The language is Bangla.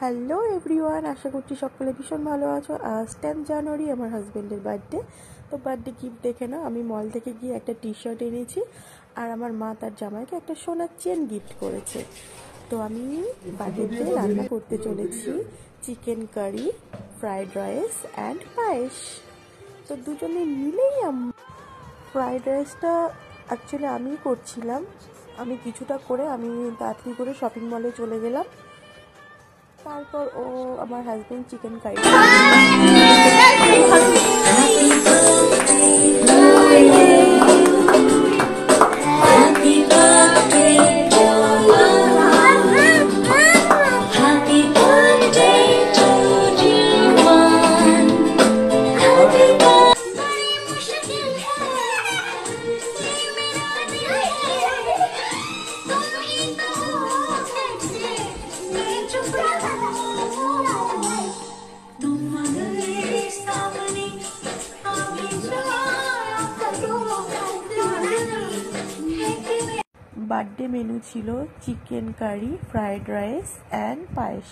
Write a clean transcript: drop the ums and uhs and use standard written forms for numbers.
হ্যালো এভরিওয়ান, আশা করছি সকলে ভীষণ ভালো আছো। আজ 10 জানুয়ারি আমার হাজব্যান্ডের বার্থডে। তো বার্থডে গিফট দেখে না, আমি মল থেকে গিয়ে একটা টি শার্ট এনেছি, আর আমার মা তার জামাইকে একটা সোনার চেন গিফট করেছে। তো আমি বার্থডেতে রান্না করতে চলেছি chicken curry, fried rice and পায়েস। তো দুজনে মিলেই ফ্রাইড রাইসটা অ্যাকচুয়ালি আমিই করছিলাম। আমি কিছুটা করে আমি তাড়াতাড়ি করে শপিং মলে চলে গেলাম। তারপর আমার husband chicken curry. Birthday menu ছিল chicken curry, fried rice and payesh.